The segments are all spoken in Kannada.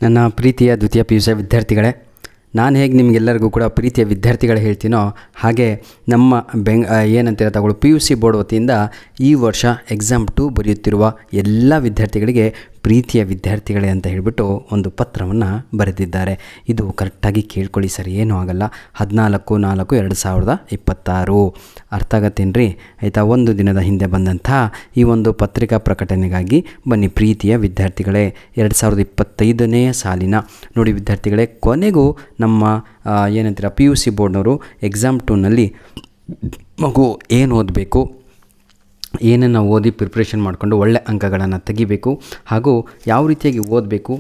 ನನ್ನ ಪ್ರೀತಿಯ ದ್ವಿತೀಯ ಪಿ ಯು ಸಿ ವಿದ್ಯಾರ್ಥಿಗಳೇ, ನಾನು ಹೇಗೆ ನಿಮಗೆಲ್ಲರಿಗೂ ಕೂಡ ಪ್ರೀತಿಯ ವಿದ್ಯಾರ್ಥಿಗಳು ಹೇಳ್ತೀನೋ ಹಾಗೆ ನಮ್ಮ ಏನಂತೀರ ತಗೊಳ್ಳು ಪಿ ಯು ಸಿ ಬೋರ್ಡ್ ವತಿಯಿಂದ ಈ ವರ್ಷ ಎಕ್ಸಾಮ್ 2 ಬರೆಯುತ್ತಿರುವ ಎಲ್ಲ ವಿದ್ಯಾರ್ಥಿಗಳಿಗೆ ಪ್ರೀತಿಯ ವಿದ್ಯಾರ್ಥಿಗಳೇ ಅಂತ ಹೇಳಿಬಿಟ್ಟು ಒಂದು ಪತ್ರವನ್ನು ಬರೆದಿದ್ದಾರೆ. ಇದು ಕರೆಕ್ಟಾಗಿ ಕೇಳ್ಕೊಳ್ಳಿ ಸರ್, ಏನೂ ಆಗಲ್ಲ. 14/4/2026 ಅರ್ಥ ಆಗತ್ತೇನ್ರಿ? ಆಯಿತಾ? ಒಂದು ದಿನದ ಹಿಂದೆ ಬಂದಂಥ ಈ ಒಂದು ಪತ್ರಿಕಾ ಪ್ರಕಟಣೆಗಾಗಿ ಬನ್ನಿ ಪ್ರೀತಿಯ ವಿದ್ಯಾರ್ಥಿಗಳೇ. 2025ನೇ ಸಾಲಿನ ನೋಡಿ ವಿದ್ಯಾರ್ಥಿಗಳೇ, ಕೊನೆಗೂ ನಮ್ಮ ಏನಂತೀರ ಪಿ ಯು ಸಿ ಬೋರ್ಡ್ನವರು ಎಕ್ಸಾಮ್ 2ನಲ್ಲಿ ಮಗು ಏನು ಓದಬೇಕು, ಏನನ್ನು ಓದಿ ಪ್ರಿಪ್ರೇಷನ್ ಮಾಡಿಕೊಂಡು ಒಳ್ಳೆ ಅಂಕಗಳನ್ನು ತೆಗಿಬೇಕು, ಹಾಗೂ ಯಾವ ರೀತಿಯಾಗಿ ಓದಬೇಕು,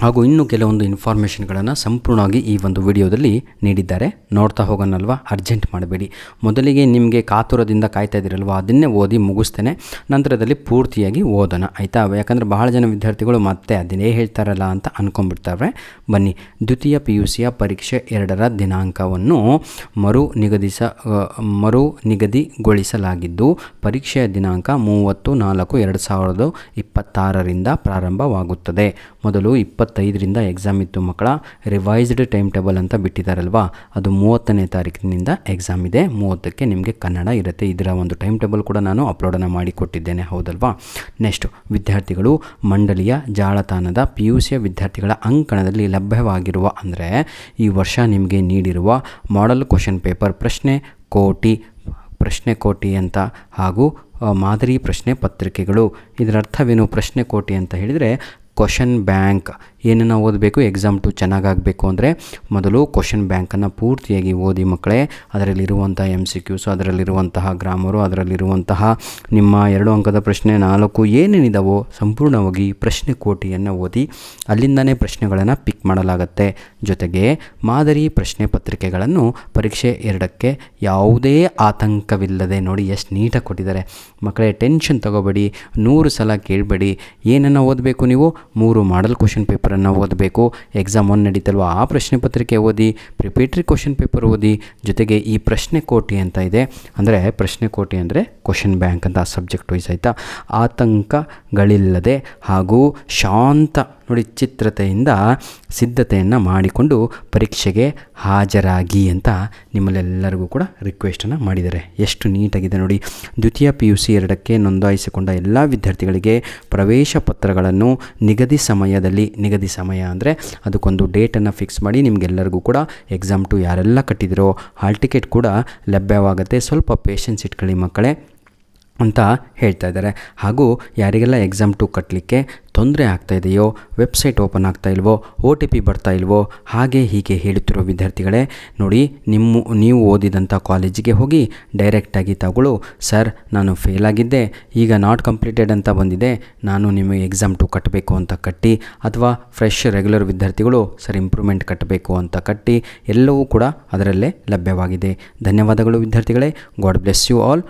ಹಾಗೂ ಇನ್ನೂ ಕೆಲವೊಂದು ಇನ್ಫಾರ್ಮೇಷನ್ಗಳನ್ನು ಸಂಪೂರ್ಣವಾಗಿ ಈ ಒಂದು ವಿಡಿಯೋದಲ್ಲಿ ನೀಡಿದ್ದಾರೆ. ನೋಡ್ತಾ ಹೋಗೋಣಲ್ವ? ಅರ್ಜೆಂಟ್ ಮಾಡಬೇಡಿ. ಮೊದಲಿಗೆ ನಿಮಗೆ ಕಾತುರದಿಂದ ಕಾಯ್ತಾ ಇದ್ದೀರಲ್ವ, ಅದನ್ನೇ ಓದಿ ಮುಗಿಸ್ತೇನೆ, ನಂತರದಲ್ಲಿ ಪೂರ್ತಿಯಾಗಿ ಓದೋಣ, ಆಯಿತಾ? ಯಾಕಂದರೆ ಬಹಳ ಜನ ವಿದ್ಯಾರ್ಥಿಗಳು ಮತ್ತೆ ಅದನ್ನೇ ಹೇಳ್ತಾರಲ್ಲ ಅಂತ ಅಂದ್ಕೊಂಡ್ಬಿಡ್ತಾರೆ. ಬನ್ನಿ, ದ್ವಿತೀಯ ಪಿ ಯು ಸಿಯ ಪರೀಕ್ಷೆ 2ರ ದಿನಾಂಕವನ್ನು ಮರು ನಿಗದಿಗೊಳಿಸಲಾಗಿದ್ದು ಪರೀಕ್ಷೆಯ ದಿನಾಂಕ 30/4/2026 ಪ್ರಾರಂಭವಾಗುತ್ತದೆ. ಮೊದಲು 25ರಿಂದ ಎಕ್ಸಾಮ್ ಇತ್ತು ಮಕ್ಕಳ. ರಿವೈಸ್ಡ್ ಟೈಮ್ ಟೇಬಲ್ ಅಂತ ಬಿಟ್ಟಿದ್ದಾರಲ್ವ, ಅದು 30ನೇ ತಾರೀಕಿನಿಂದ ಎಕ್ಸಾಮ್ ಇದೆ. 30ಕ್ಕೆ ನಿಮಗೆ ಕನ್ನಡ ಇರುತ್ತೆ. ಇದರ ಒಂದು ಟೈಮ್ ಟೇಬಲ್ ಕೂಡ ನಾನು ಅಪ್ಲೋಡನ್ನು ಮಾಡಿಕೊಟ್ಟಿದ್ದೇನೆ, ಹೌದಲ್ವಾ? ನೆಕ್ಸ್ಟು ವಿದ್ಯಾರ್ಥಿಗಳು ಮಂಡಳಿಯ ಜಾಲತಾಣದ ಪಿ ಯು ಸಿಯ ವಿದ್ಯಾರ್ಥಿಗಳ ಅಂಕಣದಲ್ಲಿ ಲಭ್ಯವಾಗಿರುವ, ಅಂದರೆ ಈ ವರ್ಷ ನಿಮಗೆ ನೀಡಿರುವ ಮಾಡೆಲ್ ಕ್ವಶನ್ ಪೇಪರ್ ಪ್ರಶ್ನೆ ಕೋಟಿ ಅಂತ, ಹಾಗೂ ಮಾದರಿ ಪ್ರಶ್ನೆ ಪತ್ರಿಕೆಗಳು. ಇದರ ಅರ್ಥವೇನು? ಪ್ರಶ್ನೆ ಕೋಟಿ ಅಂತ ಹೇಳಿದರೆ ಕ್ವಶನ್ ಬ್ಯಾಂಕ್. ಏನನ್ನು ಓದಬೇಕು? ಎಕ್ಸಾಮ್ 2 ಚೆನ್ನಾಗಾಗಬೇಕು ಅಂದರೆ ಮೊದಲು ಕ್ವಶನ್ ಬ್ಯಾಂಕನ್ನು ಪೂರ್ತಿಯಾಗಿ ಓದಿ ಮಕ್ಕಳೇ. ಅದರಲ್ಲಿರುವಂಥ MCQs, ಅದರಲ್ಲಿರುವಂತಹ ಗ್ರಾಮರು, ಅದರಲ್ಲಿರುವಂತಹ ನಿಮ್ಮ 2 ಅಂಕದ ಪ್ರಶ್ನೆ 4 ಏನೇನಿದಾವೋ ಸಂಪೂರ್ಣವಾಗಿ ಪ್ರಶ್ನೆ ಕೋಟಿಯನ್ನು ಓದಿ ಅಲ್ಲಿಂದನೇ ಪ್ರಶ್ನೆಗಳನ್ನು ಪಿಕ್ ಮಾಡಲಾಗುತ್ತೆ. ಜೊತೆಗೆ ಮಾದರಿ ಪ್ರಶ್ನೆ ಪತ್ರಿಕೆಗಳನ್ನು ಪರೀಕ್ಷೆ 2ಕ್ಕೆ ಯಾವುದೇ ಆತಂಕವಿಲ್ಲದೆ ನೋಡಿ ಎಷ್ಟು ನೀಟಾಗಿ ಕೊಟ್ಟಿದ್ದಾರೆ ಮಕ್ಕಳೇ. ಟೆನ್ಷನ್ ತಗೋಬೇಡಿ, 100 ಸಲ ಕೇಳಬೇಡಿ. ಏನನ್ನು ಓದಬೇಕು ನೀವು? 3 ಮಾಡೆಲ್ ಕ್ವಶನ್ ಪೇಪರನ್ನು ಓದಬೇಕು. ಎಕ್ಸಾಮ್ 1 ನಡೀತಲ್ವ, ಆ ಪ್ರಶ್ನೆ ಪತ್ರಿಕೆ ಓದಿ, ಪ್ರಿಪೇಟ್ರಿ ಕ್ವಶನ್ ಪೇಪರ್ ಓದಿ, ಜೊತೆಗೆ ಈ ಪ್ರಶ್ನೆ ಕೋಟಿ ಅಂತ ಇದೆ, ಅಂದರೆ ಪ್ರಶ್ನೆ ಕೋಟಿ ಅಂದರೆ ಕ್ವಶನ್ ಬ್ಯಾಂಕ್ ಅಂತ ಸಬ್ಜೆಕ್ಟ್ ವೈಸ್, ಆಯಿತಾ? ಆತಂಕಗಳಿಲ್ಲದೆ ಹಾಗೂ ಶಾಂತ ನೋಡಿ ಚಿತ್ರತೆಯಿಂದ ಸಿದ್ಧತೆಯನ್ನು ಮಾಡಿಕೊಂಡು ಪರೀಕ್ಷೆಗೆ ಹಾಜರಾಗಿ ಅಂತ ನಿಮ್ಮಲ್ಲೆಲ್ಲರಿಗೂ ಕೂಡ ರಿಕ್ವೆಸ್ಟನ್ನು ಮಾಡಿದ್ದಾರೆ. ಎಷ್ಟು ನೀಟಾಗಿದೆ ನೋಡಿ. ದ್ವಿತೀಯ ಪಿ ಯು ಸಿ 2ಕ್ಕೆ ನೋಂದಾಯಿಸಿಕೊಂಡ ಎಲ್ಲ ವಿದ್ಯಾರ್ಥಿಗಳಿಗೆ ಪ್ರವೇಶ ಪತ್ರಗಳನ್ನು ನಿಗದಿ ಸಮಯ ಅಂದರೆ ಅದಕ್ಕೊಂದು ಡೇಟನ್ನು ಫಿಕ್ಸ್ ಮಾಡಿ ನಿಮಗೆಲ್ಲರಿಗೂ ಕೂಡ ಎಕ್ಸಾಮ್ 2 ಯಾರೆಲ್ಲ ಕಟ್ಟಿದಿರೋ ಹಾಲ್ ಟಿಕೆಟ್ ಕೂಡ ಲಭ್ಯವಾಗುತ್ತೆ. ಸ್ವಲ್ಪ ಪೇಷನ್ಸ್ ಇಟ್ಕೊಳ್ಳಿ ಮಕ್ಕಳೇ ಅಂತ ಹೇಳ್ತಾ ಇದ್ದಾರೆ. ಹಾಗೂ ಯಾರಿಗೆಲ್ಲ ಎಕ್ಸಾಮ್ 2 ಕಟ್ಟಲಿಕ್ಕೆ ತೊಂದರೆ ಆಗ್ತಾಯಿದೆಯೋ, ವೆಬ್ಸೈಟ್ ಓಪನ್ ಆಗ್ತಾ ಇಲ್ವೋ, OTP ಬರ್ತಾ ಇಲ್ವೋ, ಹಾಗೆ ಹೀಗೆ ಹೇಳುತ್ತಿರೋ ವಿದ್ಯಾರ್ಥಿಗಳೇ ನೋಡಿ, ನೀವು ಓದಿದಂಥ ಕಾಲೇಜಿಗೆ ಹೋಗಿ ಡೈರೆಕ್ಟಾಗಿ ತಗೊಳ್ಳು. ಸರ್, ನಾನು ಫೇಲ್ ಆಗಿದ್ದೆ, ಈಗ ನಾಟ್ ಕಂಪ್ಲೀಟೆಡ್ ಅಂತ ಬಂದಿದೆ, ನಾನು ನಿಮಗೆ ಎಕ್ಸಾಮ್ 2 ಕಟ್ಟಬೇಕು ಅಂತ ಕಟ್ಟಿ, ಅಥವಾ ಫ್ರೆಶ್ ರೆಗ್ಯುಲರ್ ವಿದ್ಯಾರ್ಥಿಗಳು ಸರ್ ಇಂಪ್ರೂವ್ಮೆಂಟ್ ಕಟ್ಟಬೇಕು ಅಂತ ಕಟ್ಟಿ, ಎಲ್ಲವೂ ಕೂಡ ಅದರಲ್ಲೇ ಲಭ್ಯವಾಗಿದೆ. ಧನ್ಯವಾದಗಳು ವಿದ್ಯಾರ್ಥಿಗಳೇ. God bless you all.